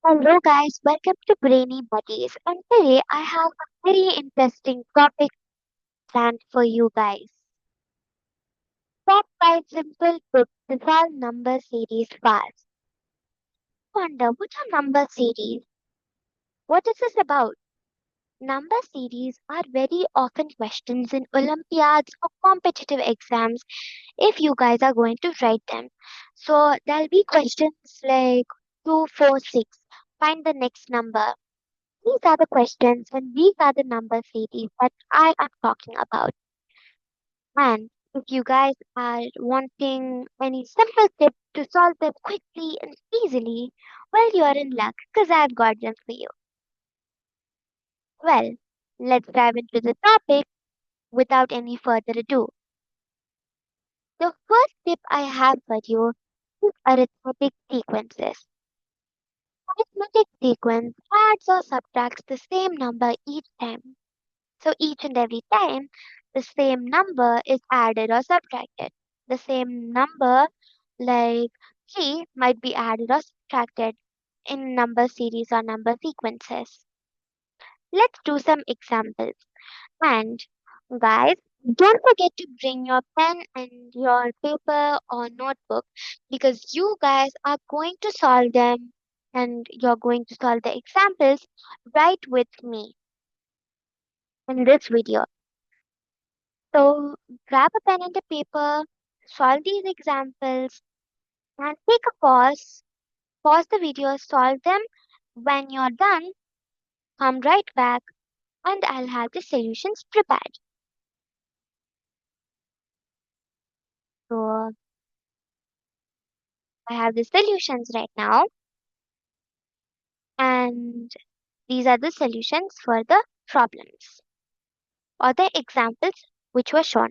Hello guys, welcome to BrainyBuddies, and today I have a very interesting topic planned for you guys. Top 5 simple tips to solve number series fast. Wonder what are number series? What is this about? Number series are very often questions in Olympiads or competitive exams if you guys are going to write them. So there'll be questions like 2, 4, 6. Find the next number. These are the questions and these are the number series that I am talking about. And if you guys are wanting any simple tip to solve them quickly and easily, well, you are in luck because I've got them for you. Well, let's dive into the topic without any further ado. The first tip I have for you is arithmetic sequences. Arithmetic sequence adds or subtracts the same number each time. So each and every time, the same number is added or subtracted. The same number, like 3, might be added or subtracted in number series or number sequences. Let's do some examples. And guys, don't forget to bring your pen and your paper or notebook because you guys are going to solve them and you're going to solve the examples right with me in this video. So grab a pen and a paper, solve these examples, and take a pause. Pause the video, solve them. When you're done, come right back and I'll have the solutions prepared. So I have the solutions right now, and these are the solutions for the problems or the examples which were shown.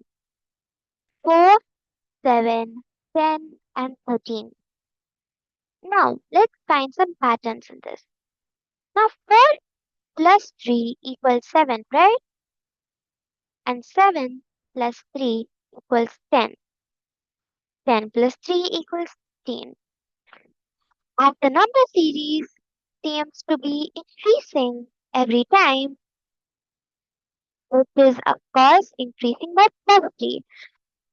4, 7, 10, and 13. Now let's find some patterns in this. Now 4 plus 3 equals 7, right? And 7 plus 3 equals 10. 10 plus 3 equals 15. As the number series seems to be increasing every time, it is of course increasing by plus 3.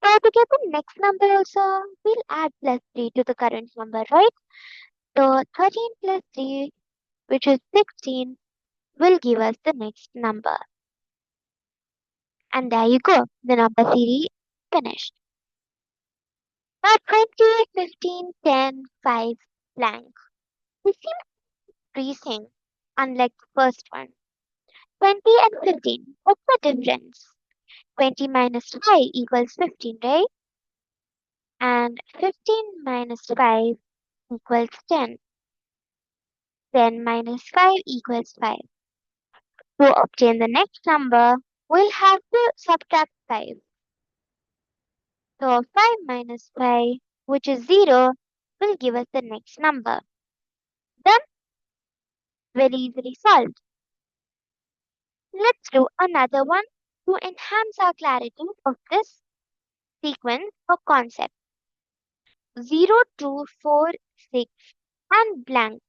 So to get the next number also, we'll add plus 3 to the current number, right? So 13 plus 3, which is 16, will give us the next number. And there you go, the number series finished. Now 20, 15, 10, 5, blank. They seem increasing, unlike the first one. 20 and 15. What's the difference? 20 minus 5 equals 15, right? And 15 minus 5 equals 10. 10 minus 5 equals 5. To obtain the next number, we'll have to subtract 5. So 5 minus 5, which is 0, will give us the next number. Then, very easily solved. Let's do another one to enhance our clarity of this sequence or concept. 0, 2, 4, 6, and blank.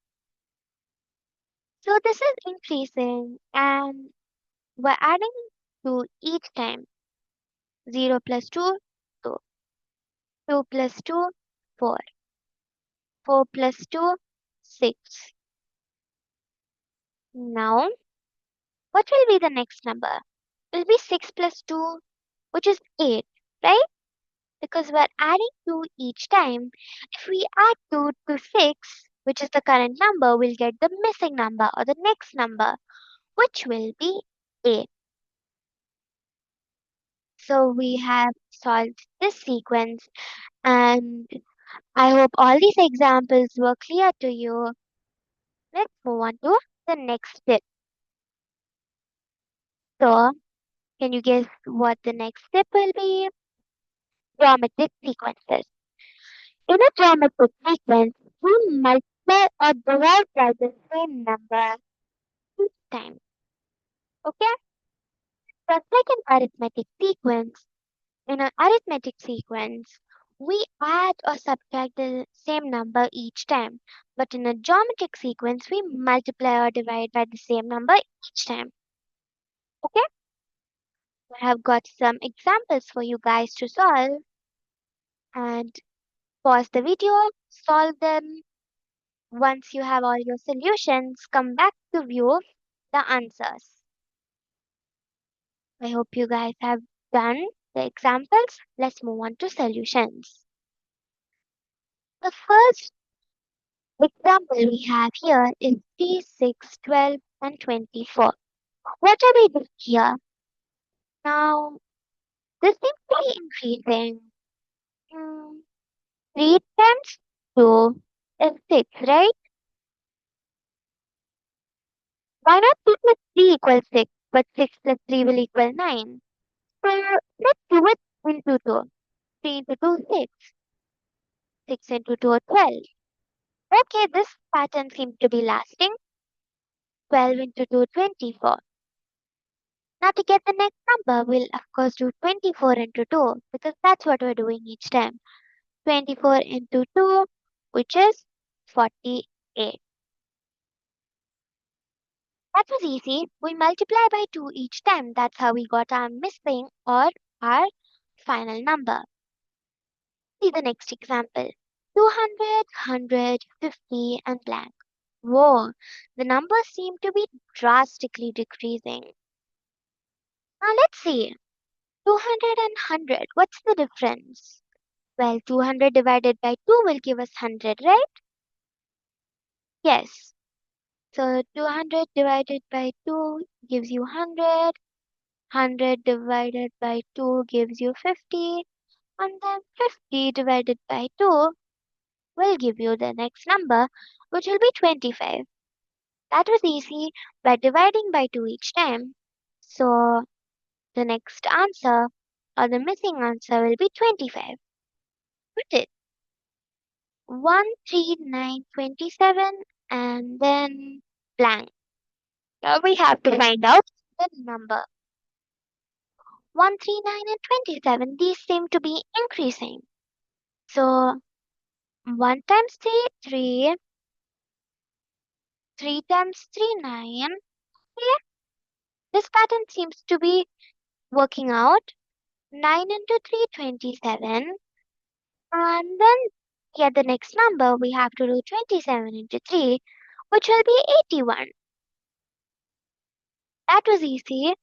So this is increasing and we're adding to each time. 0 plus 2, 2. 2 plus 2, 4. 4 plus 2, 6. Now, what will be the next number? Will be 6 plus 2, which is 8, right? Because we're adding 2 each time. If we add 2 to 6, which is the current number, we'll get the missing number or the next number, which will be 8. So we have solved this sequence, and I hope all these examples were clear to you. Let's move on to the next step. So, can you guess what the next step will be? Geometric sequences. In a geometric sequence, we multiply or divide by the same number each time. Okay? Just like an arithmetic sequence, in an arithmetic sequence, We add or subtract the same number each time, but in a geometric sequence, we multiply or divide by the same number each time. Okay, I have got some examples for you guys to solve and pause the video, solve them. Once you have all your solutions, come back to view the answers. I hope you guys have done the examples. Let's move on to solutions. The first example we have here is 3, 6, 12, and 24. What are we doing here? Now, this seems to be increasing. Hmm, 3 times 2 is 6, right? Why not 2 plus 3 equals 6, but 6 plus 3 will equal 9? So, let's do it into 2. 3 into 2 is 6. 6 into 2 is 12. Okay, this pattern seems to be lasting. 12 into 2 is 24. Now to get the next number, we'll of course do 24 into 2 because that's what we're doing each time. 24 into 2, which is 48. That was easy. We multiply by 2 each time. That's how we got our missing or our final number. See the next example. 200, 100, 50, and blank. Whoa, the numbers seem to be drastically decreasing. Now let's see. 200 and 100, what's the difference? Well, 200 divided by 2 will give us 100, right? Yes. So 200 divided by 2 gives you 100. 100 divided by 2 gives you 50. And then 50 divided by 2 will give you the next number, which will be 25. That was easy by dividing by 2 each time. So the next answer or the missing answer will be 25. Put it 13927 and then blank. Now we have to find out the number. 139 and 27, these seem to be increasing. So 1 times 3, 3. 3 times 3, 9. Yeah, this pattern seems to be working out. 9 into 3, 27. And then get the next number, we have to do 27 into 3, which will be 81. That was easy,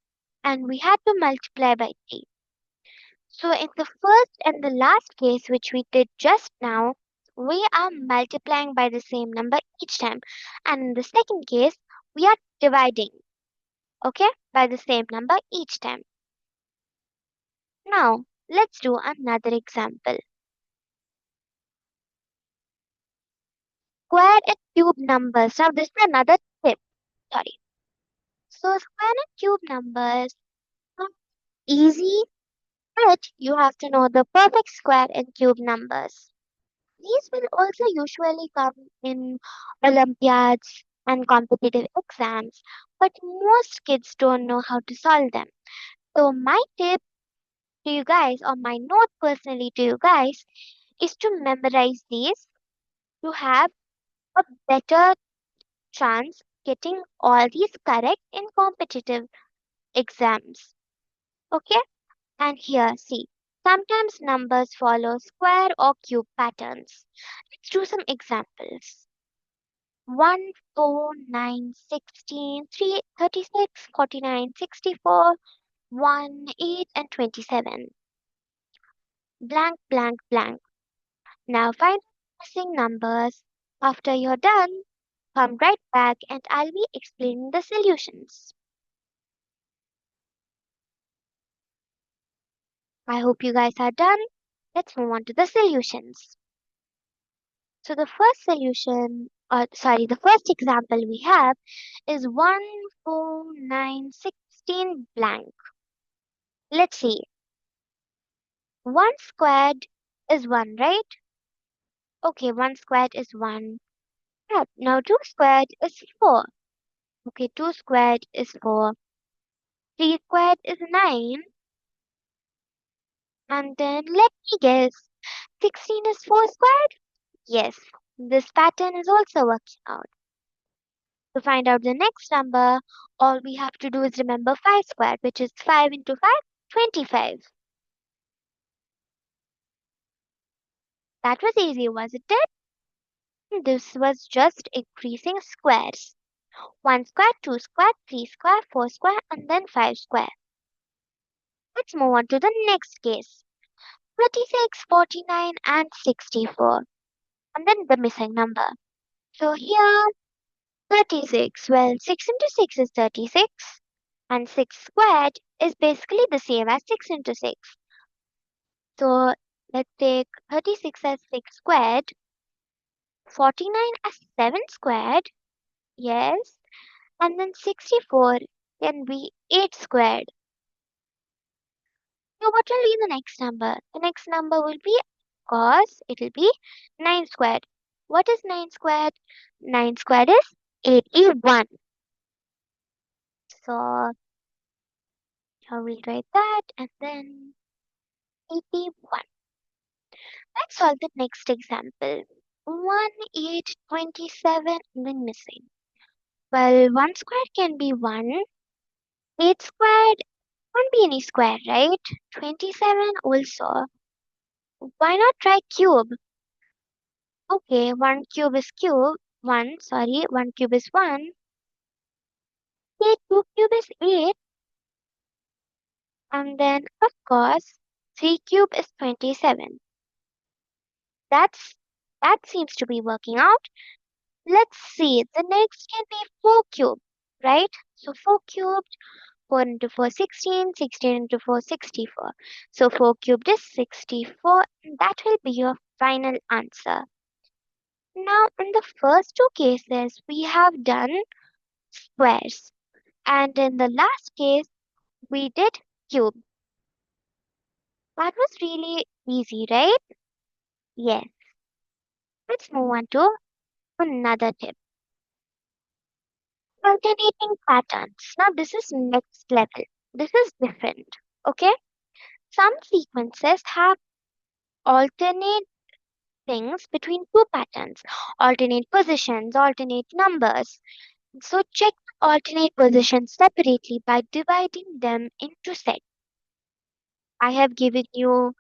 and we had to multiply by 3. So in the first and the last case, which we did just now, we are multiplying by the same number each time. And in the second case, we are dividing, okay, by the same number each time. Now, let's do another example. Square and cube numbers. Now, this is another tip. Sorry. So, square and cube numbers are easy, but you have to know the perfect square and cube numbers. These will also usually come in Olympiads and competitive exams, but most kids don't know how to solve them. So, my tip to you guys, or my note personally to you guys, is to memorize these to have a better chance getting all these correct in competitive exams. Okay? And here, see, sometimes numbers follow square or cube patterns. Let's do some examples. 1, 4, 9, 16, 3, 36, 49, 64, 1, 8, and 27. Blank, blank, blank. Now find missing numbers. After you're done, come right back and I'll be explaining the solutions. I hope you guys are done. Let's move on to the solutions. So the first solution, the first example we have is 1, 4, 9, 16 blank. Let's see. 1 squared is 1, right? Okay, 1 squared is 1. Right. Now 2 squared is 4. Okay, 2 squared is 4. 3 squared is 9. And then let me guess. 16 is 4 squared? Yes, this pattern is also working out. To find out the next number, all we have to do is remember 5 squared, which is 5 into 5, 25. That was easy, wasn't it? This was just increasing squares. 1 square, 2 square, 3 square, 4 square, and then 5 square. Let's move on to the next case. 36, 49, and 64. And then the missing number. So here, 36. Well, 6 into 6 is 36. And 6 squared is basically the same as 6 into 6. So let's take 36 as 6 squared, 49 as 7 squared, yes, and then 64 can be 8 squared. So what will be the next number? The next number will be, of course, it will be 9 squared. What is 9 squared? 9 squared is 81. So I will write that and then 81. Let's solve the next example. 1, 8, 27, and then missing. Well, 1 squared can be 1. 8 squared can't be any square, right? 27 also. Why not try cube? Okay, 1 cube is cube. 1 cube is 1. 2 cube is 8. And then, of course, 3 cube is 27. That's that seems to be working out. Let's see. The next can be 4 cube, right? So 4 cubed, 4 into 4, 16, 16 into 4, 64. So 4 cubed is 64. And that will be your final answer. Now, in the first two cases, we have done squares. And in the last case, we did cube. That was really easy, right? Yes. Let's move on to another tip. Alternating patterns. Now, this is next level. This is different. Okay? Some sequences have alternate things between two patterns, alternate positions, alternate numbers. So, check the alternate positions separately by dividing them into sets. I have given you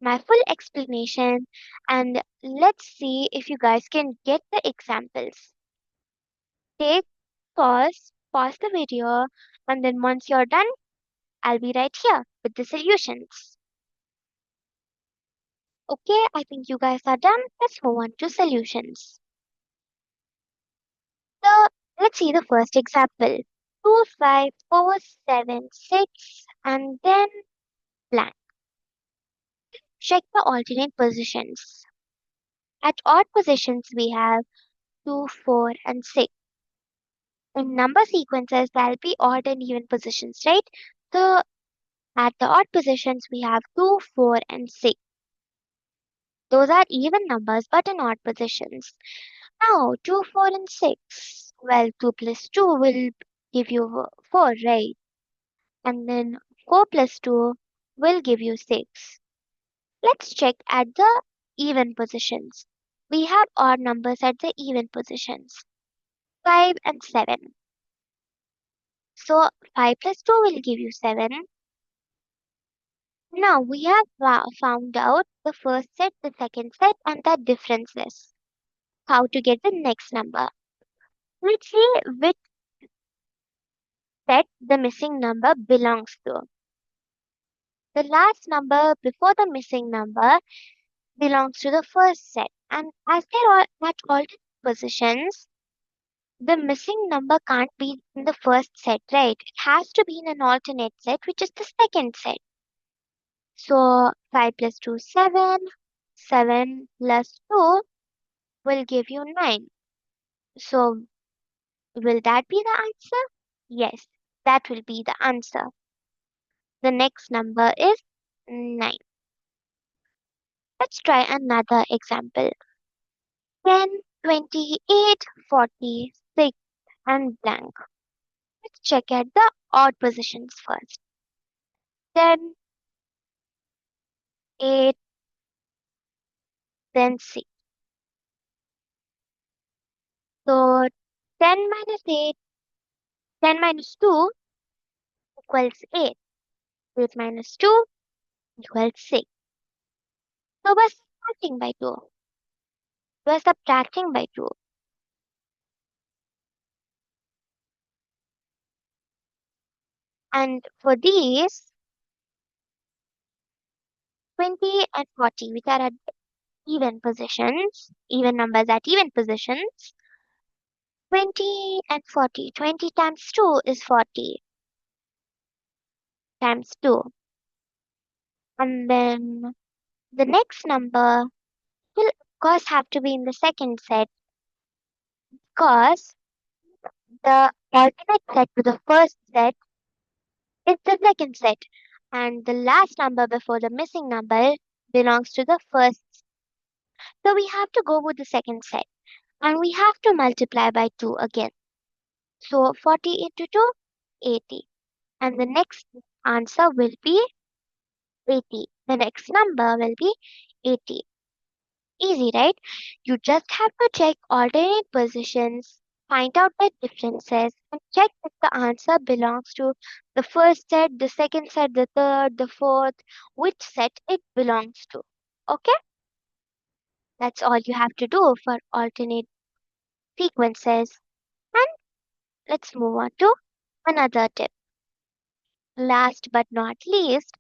my full explanation, and let's see if you guys can get the examples. Take pause the video, and then once you're done, I'll be right here with the solutions. Okay, I think you guys are done. Let's move on to solutions. So let's see the first example. 2, 5, 4, 7, 6, and then blank. Check the alternate positions. At odd positions, we have 2, 4, and 6. In number sequences, there'll be odd and even positions, right? So at the odd positions, we have 2, 4, and 6. Those are even numbers but in odd positions. Now, 2, 4, and 6. Well, 2 plus 2 will give you 4, right? And then 4 plus 2 will give you 6. Let's check at the even positions. We have odd numbers at the even positions. 5 and 7. So 5 plus 2 will give you 7. Now we have found out the first set, the second set, and the differences. How to get the next number. Let's see which set the missing number belongs to. The last number before the missing number belongs to the first set. And as they're all at alternate positions, the missing number can't be in the first set, right? It has to be in an alternate set, which is the second set. So 5 plus 2, 7. 7 plus 2 will give you 9. So will that be the answer? Yes, that will be the answer. The next number is 9. Let's try another example. 10, 28, 46, and blank. Let's check at the odd positions first. 10, 8, then 6. So 10 minus 8, 10 minus 2 equals 8. 8 minus 2 equals 6. So we're subtracting by 2. We're subtracting by 2. And for these, 20 and 40, which are at even positions, even numbers at even positions, 20 and 40. 20 times 2 is 40 times 2. And then the next number will, of course, have to be in the second set because the alternate set to the first set is the second set. And the last number before the missing number belongs to the first. So we have to go with the second set. And we have to multiply by 2 again. So 40 into 2, 80. And the next answer will be 80. The next number will be 80. Easy, right? You just have to check alternate positions, find out the differences, and check if the answer belongs to the first set, the second set, the third, the fourth, which set it belongs to. Okay? That's all you have to do for alternate sequences. And let's move on to another tip. Last but not least,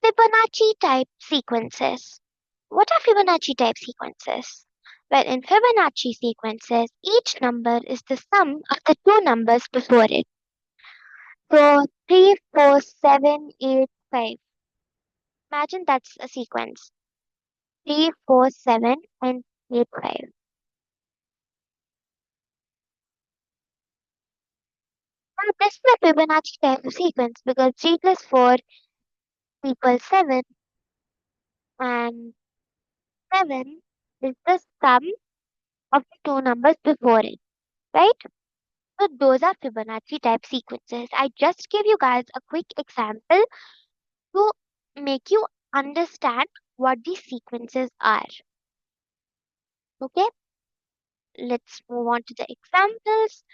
Fibonacci type sequences. What are Fibonacci type sequences? Well, in Fibonacci sequences, each number is the sum of the two numbers before it. So 3, 4, 7, 8, 5. Imagine that's a sequence. 3, 4, 7, and 8, 5. Now, this is a Fibonacci type of sequence because 3 plus 4 equals 7 and 7 is the sum of the two numbers before it, right? So those are Fibonacci type sequences. I just gave you guys a quick example to make you understand what these sequences are. Okay, let's move on to the examples.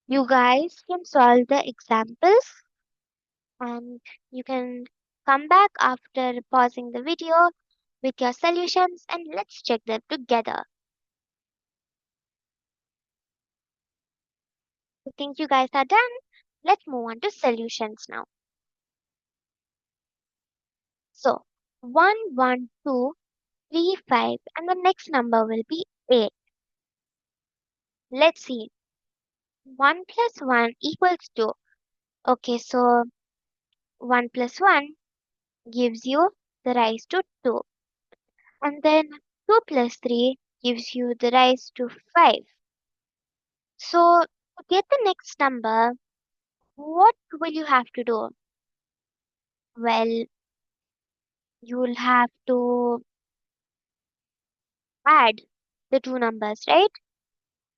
You guys can solve the examples and you can come back after pausing the video with your solutions and let's check them together. I think you guys are done. Let's move on to solutions now. So 1, 1, 2, 3, 5, and the next number will be 8. Let's see. 1 plus 1 equals 2. Okay, so 1 plus 1 gives you the rise to 2. And then 2 plus 3 gives you the rise to 5. So to get the next number, what will you have to do? Well, you will have to add the two numbers, right?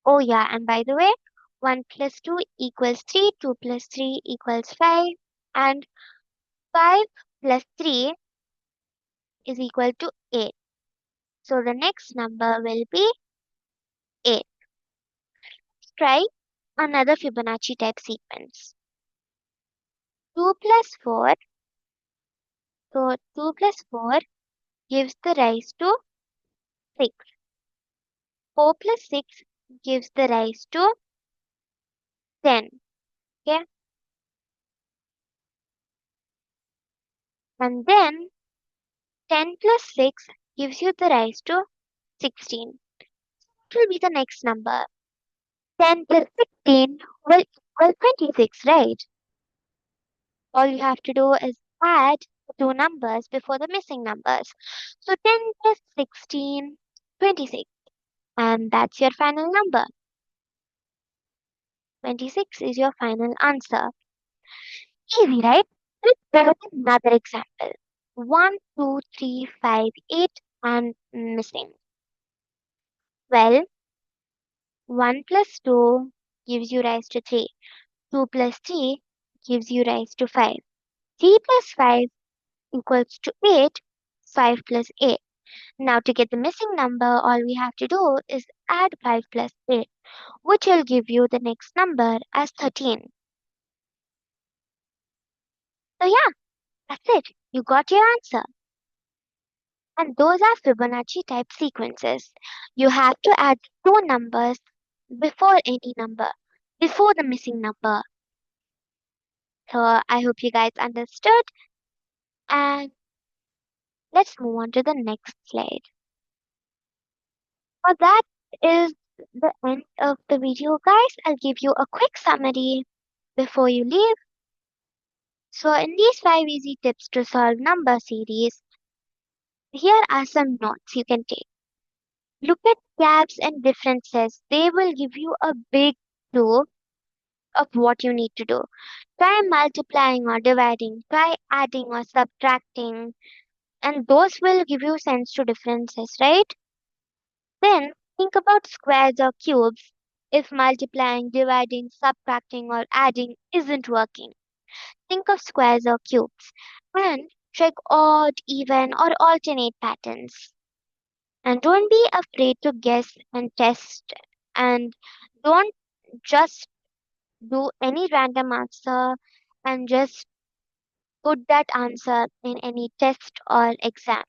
Oh yeah, and by the way, 1 plus 2 equals 3, 2 plus 3 equals 5, and 5 plus 3 is equal to 8. So the next number will be 8. Try another Fibonacci type sequence. 2 plus 4, so 2 plus 4 gives the rise to 6. 4 plus 6 gives the rise to 10. Okay, and then 10 plus 6 gives you the rise to 16. What will be the next number? 10 plus 16 will equal 26, right? All you have to do is add the two numbers before the missing numbers. So 10 plus 16, 26. And that's your final number. 26 is your final answer. Easy, right? Let's go with another example. 1, 2, 3, 5, 8, and missing. Well, 1 plus 2 gives you rise to 3. 2 plus 3 gives you rise to 5. 3 plus 5 equals to 8. 5 plus 8. Now to get the missing number, all we have to do is add 5 plus 8, which will give you the next number as 13. So yeah, that's it. You got your answer. And those are Fibonacci type sequences. You have to add two numbers before any number, before the missing number. So I hope you guys understood. And let's move on to the next slide. So that is the end of the video, guys. I'll give you a quick summary before you leave. So in these 5 easy tips to solve number series, here are some notes you can take. Look at gaps and differences. They will give you a big clue of what you need to do. Try multiplying or dividing, try adding or subtracting, and those will give you sense to differences, right? Then think about squares or cubes if multiplying, dividing, subtracting, or adding isn't working. Think of squares or cubes and check odd, even, or alternate patterns. And don't be afraid to guess and test. And don't just do any random answer and just put that answer in any test or exam.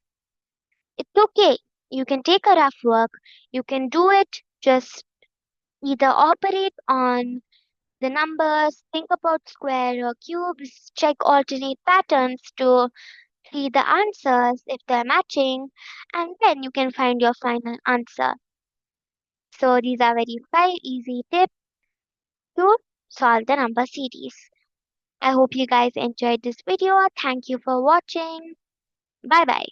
It's okay. You can take a rough work. You can do it. Just either operate on the numbers, think about square or cubes, check alternate patterns to see the answers if they're matching, and then you can find your final answer. So these are very 5 easy tips to solve the number series. I hope you guys enjoyed this video. Thank you for watching. Bye bye.